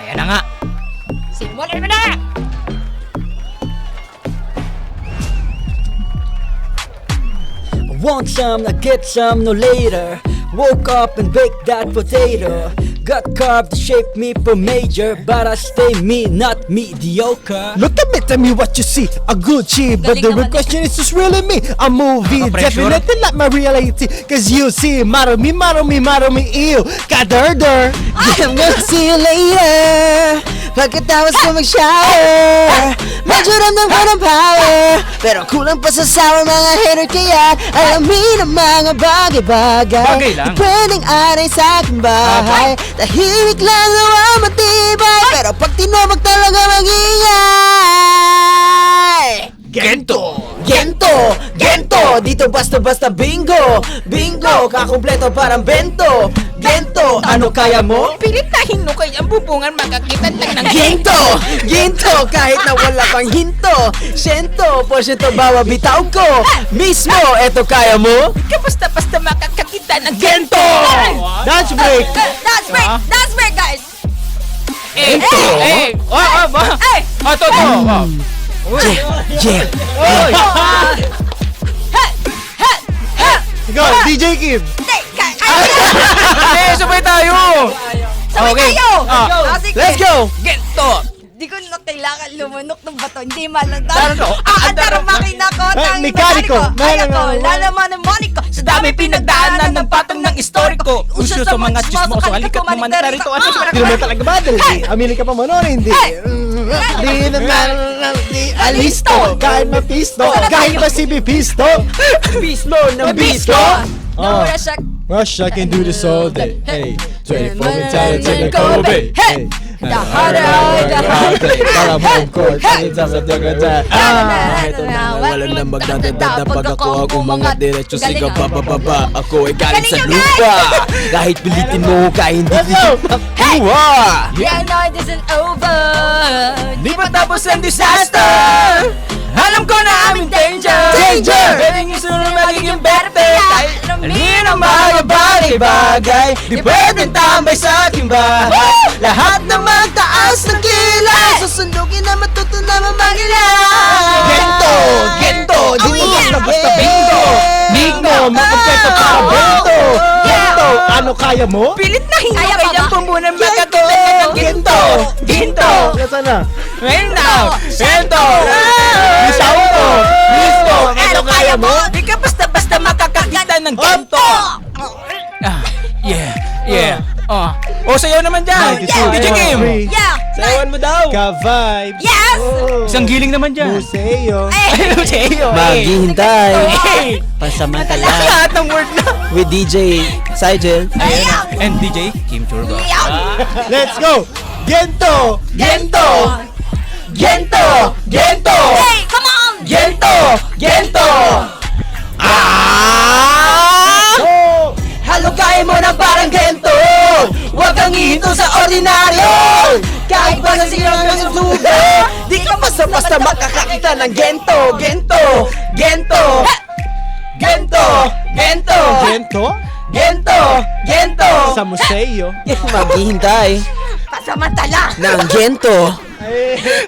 Ayan na nga. Simulan mo na! Want some, I get some, no later. Woke up and baked that potato. Got carved to shape me for major, but I stay me, not mediocre. Look at me, tell me what you see. A Gucci, but Galing the real naman question is this really me? A movie, Nakaka-pressure. definitely not my reality. Cause you see, model me, ew. Kaderder. I'm gonna see you later. Pagkatapos ko mag-shower, medyo ramdam ko ng power, pero kulang pa sa sour mga hater. Kaya alamin ang mga bagay-bagay Bagay lang. na pwedeng aray sa aking bahay. Tahimik lang naman matibay, pero pag tinobag talaga mag-ingay. Gento! Gento! Gento! Dito basta-basta bingo! Bingo! Kakumpleto parang bento! Gento! Ano kaya mo? Pilit na hinukay ang bubungan, makakitan lang ng Ginto! Ginto! Kahit na wala pang hinto! 100% bawa bitaw ko! Mismo! Eto kaya mo? Ka basta-basta makakakita ng Gento! Dance break. That's break! That's break, guys! Eh! Ba? Hey! Ito! Yeah! Oy! Go, DJ Kim. Sabay tayo! Sabay Okay. tayo! Ah. Sige. Let's go! Gento! Di ko na kailangan lumunok ng bato. Hindi malagdag. Taro, Aandar ang makina ko. Tang mekaniko. Kaya ko. Lalaman ng moniko. Sa dami pinagdaanan ng patong ng istoriko. Uso sa mga chismoso, halikat mo man narito. Ano sa Hindi naman talaga ba? Amili ka pa mo noon, hindi. Di naman, di alisto. Kahit mapisto. Kahit masibipisto. Bislo ng Bislo! No, Oh. Russia. Russia can do this all day. Hey, 24 mentality in Kobe. Hey. The harder I the harder. Para mo ang court. Sa tagata. Ito na, Wala na magdadadada pag ako ang umangat diretso sigaw Galing, ah. bababa. Ako ay galing sa Galing yun, lupa. Kahit pilitin mo kaya hindi Let's go! makuha. Yeah, no, it isn't over. Di pa tapos ang disaster! Alam ko na aming danger! Danger! Pwedeng isunod magiging berte! Kahit alin ang mga bagay-bagay Di pwedeng tambay sa aking bahay Lahat na magtaas ng kilay Susundugin na matuto na mamagilay. Gento! Gento! Di mo Oh, yeah. basta-basta bingo! Bingo! Makumpleto para bento! Gento! Ano kaya mo? Pilit na Kaya hinukay pa ba? ang pumbunan magkakita ka ng ginto! Ginto! Nasaan na? Ngayon na! Gento! Bisaw ko! Mismo! Ano kaya mo? Di ka basta-basta makakakita ng ginto! Yeah. O, sayaw naman dyan! DJ Kim! Yeah. Sayawan mo daw! Ka-vibes! Yes. Isang giling naman dyan! Museo! Ayun, sayaw! Maghihintay. Hey! Pansamantala. Lahat ng word na! With DJ Sigel. And DJ Kim Churba. Let's go! Gento! Gento! Gento! Gento! Hey, come on. Gento! Gento! Oh! Halukain mo na parang gento. Huwag kang ihinto sa ordinaryo. Kahit pa sa silang ng susuga, di ka basta-basta makakakita ng gento. Gento! Gento! Gento! Gento! Gento? Gento! Gento! Sa museo? Maghihintay Pasamantala. ng gento.